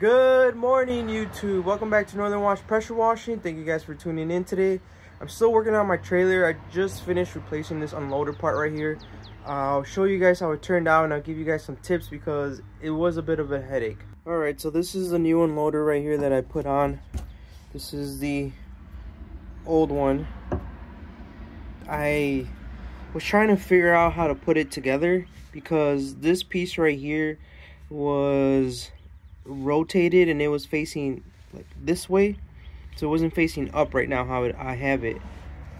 Good morning, YouTube. Welcome back to Northern Wash Pressure Washing. Thank you guys for tuning in today. I'm still working on my trailer. I just finished replacing this unloader part right here. I'll show you guys how it turned out, and I'll give you guys some tips because it was a bit of a headache. Alright, so this is the new unloader right here that I put on. This is the old one. I was trying to figure out how to put it together because this piece right here was rotated and it was facing like this way, so it wasn't facing up right now how I have it.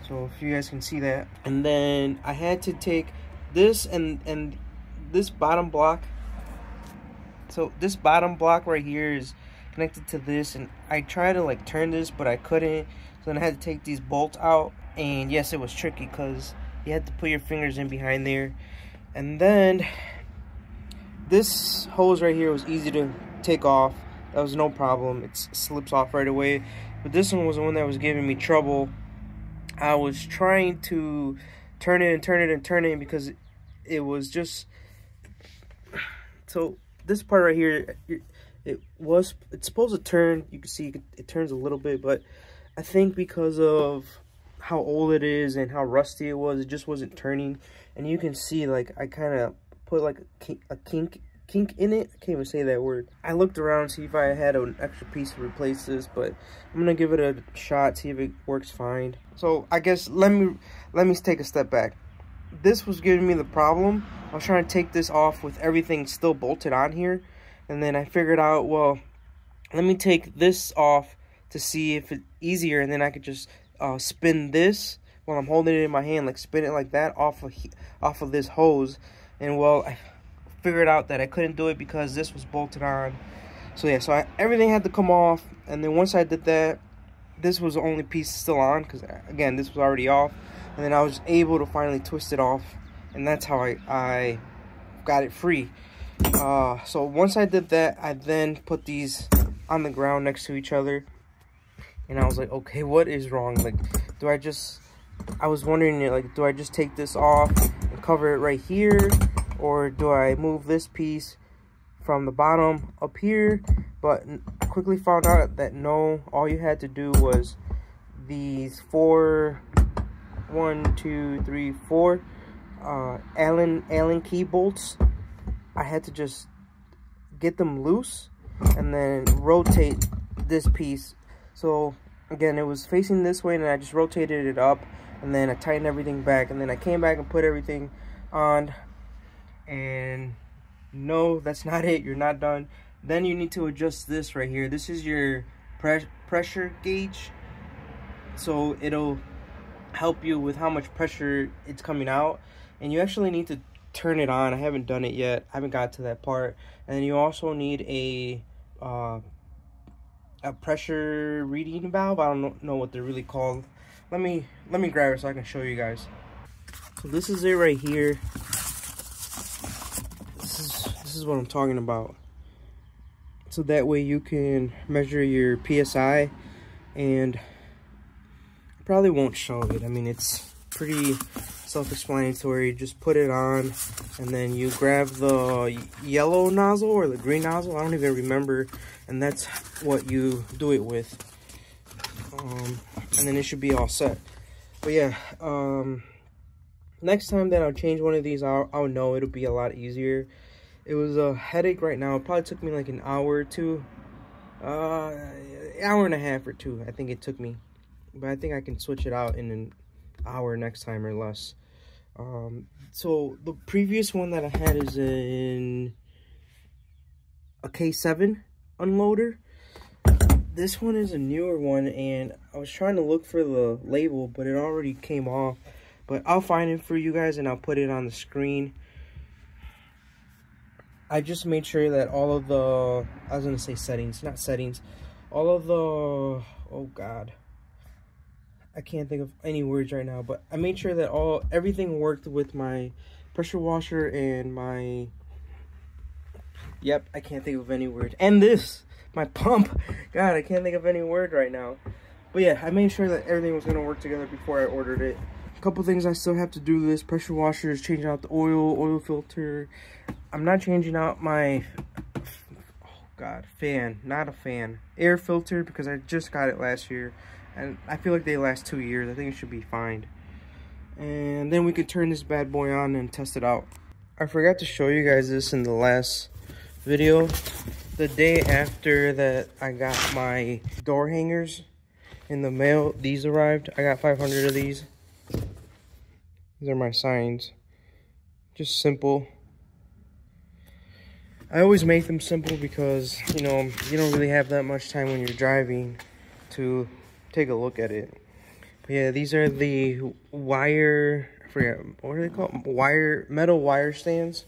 So if you guys can see that, and then I had to take this and this bottom block. So this bottom block right here is connected to this, and I tried to like turn this but I couldn't, so then I had to take these bolts out. And yes, it was tricky because you had to put your fingers in behind there. And then this hose right here was easy to take off. That was no problem. It slips off right away. But this one was the one that was giving me trouble. I was trying to turn it and turn it and turn it because it was just... So this part right here, it's supposed to turn. You can see it turns a little bit, but I think because of how old it is and how rusty it was, it just wasn't turning. And you can see like I kind of put like a kink in it. I can't even say that word. I looked around to see if I had an extra piece to replace this, but I'm gonna give it a shot, see if it works fine. So I guess let me take a step back. This was giving me the problem. I was trying to take this off with everything still bolted on here, and then I figured out, well, let me take this off to see if it's easier, and then I could just spin this while I'm holding it in my hand, like spin it like that off of this hose. And well, I figured out that I couldn't do it because this was bolted on. So yeah, so everything had to come off, and then once I did that, this was the only piece still on because again this was already off. And then I was able to finally twist it off, and that's how I got it free. So once I did that, I then put these on the ground next to each other, and I was like, okay, what is wrong? Like, I was wondering, like, do I just take this off and cover it right here, or do I move this piece from the bottom up here? But I quickly found out that no, all you had to do was these four Allen key bolts. I had to just get them loose and then rotate this piece. So again, it was facing this way, and I just rotated it up, and then I tightened everything back, and then I came back and put everything on. And no, that's not it. You're not done. Then you need to adjust this right here. This is your pressure gauge, so it'll help you with how much pressure it's coming out. And you actually need to turn it on. I haven't done it yet. I haven't got to that part. And then you also need a pressure reading valve. I don't know what they're really called. Let me grab it so I can show you guys. So this is it right here. This is what I'm talking about. So that way you can measure your PSI, and I probably won't show it. I mean, it's pretty self-explanatory. Just put it on, and then you grab the yellow nozzle or the green nozzle, I don't even remember, and that's what you do it with. And then it should be all set. But yeah, next time that I'll change one of these, I'll know. It'll be a lot easier. It was a headache right now. It probably took me like an hour or two, hour and a half or two, I think it took me. But I think I can switch it out in an hour next time or less. So the previous one that I had is in a K7 unloader. This one is a newer one, and I was trying to look for the label, but it already came off. But I'll find it for you guys, and I'll put it on the screen. I just made sure that all of the, I was gonna say settings, not settings, all of the, oh god, I can't think of any words right now, but I made sure that everything worked with my pressure washer and my, yep, I can't think of any word, and this, my pump, god, I can't think of any word right now. But yeah, I made sure that everything was gonna work together before I ordered it. A couple things I still have to do to this pressure washer is changing out the oil filter. I'm not changing out my, oh God, fan, not a fan. Air filter, because I just got it last year. And I feel like they last 2 years. I think it should be fine. And then we can turn this bad boy on and test it out. I forgot to show you guys this in the last video. The day after that I got my door hangers in the mail, these arrived. I got 500 of these. These are my signs. Just simple. I always make them simple because, you know, you don't really have that much time when you're driving to take a look at it. But yeah, these are the wire, I forget, what are they called? Metal wire stands.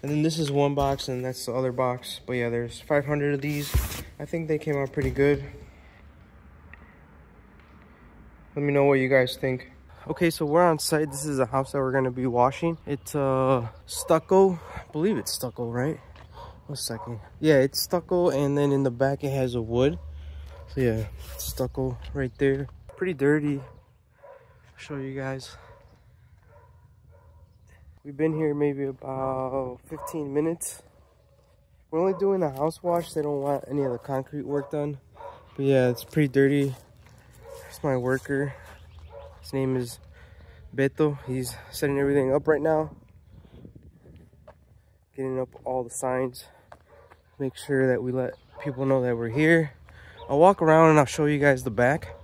And then this is one box and that's the other box. But yeah, there's 500 of these. I think they came out pretty good. Let me know what you guys think. Okay, so we're on site. This is a house that we're gonna be washing. It's stucco. I believe it's stucco, right? 1 second. Yeah, it's stucco, and then in the back it has a wood. So yeah, it's stucco right there. Pretty dirty. I'll show you guys. We've been here maybe about 15 minutes. We're only doing a house wash. They don't want any of the concrete work done. But yeah, it's pretty dirty. It's my worker. His name is Beto. He's setting everything up right now. Getting up all the signs. Make sure that we let people know that we're here. I'll walk around and I'll show you guys the back.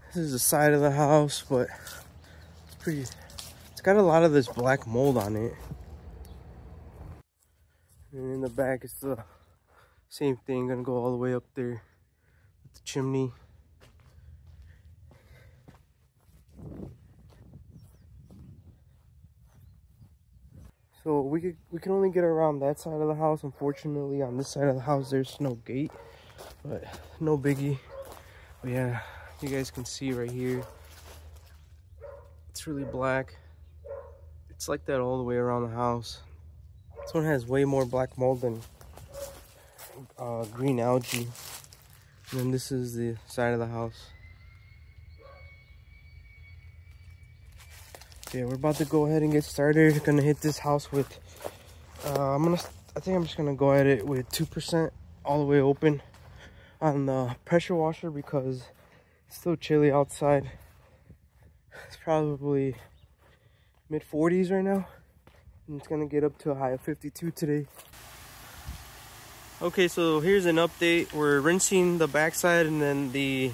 This is the side of the house, but it's pretty, it's got a lot of this black mold on it. And in the back it's the same thing, gonna go all the way up there with the chimney. So we can only get around that side of the house. Unfortunately, on this side of the house there's no gate, but no biggie. But yeah, you guys can see right here, it's really black. It's like that all the way around the house. This one has way more black mold than green algae. And then this is the side of the house. Yeah, we're about to go ahead and get started. Gonna hit this house with I think I'm just gonna go at it with 2% all the way open on the pressure washer because it's still chilly outside. It's probably mid 40s right now, and it's gonna get up to a high of 52 today. Okay, so here's an update. We're rinsing the backside and then the,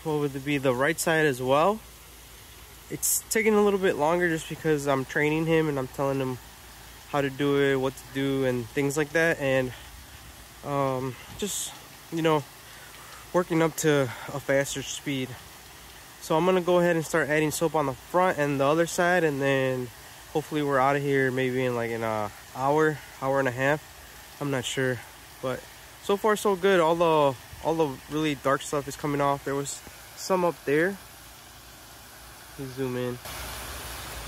what would it be, the right side as well. It's taking a little bit longer just because I'm training him and I'm telling him how to do it, what to do, and things like that. And just, you know, working up to a faster speed. So I'm gonna go ahead and start adding soap on the front and the other side, and then hopefully we're out of here maybe in like an hour and a half. I'm not sure, but so far so good. All the really dark stuff is coming off. There was some up there. Let me zoom in.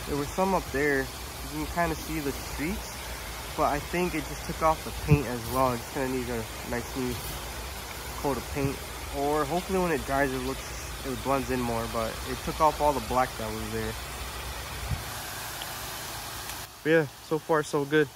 There was some up there. You can kind of see the streaks, but I think it just took off the paint as well. It's gonna need a nice new coat of paint, or hopefully when it dries it blends in more, but it took off all the black that was there. But yeah, so far so good.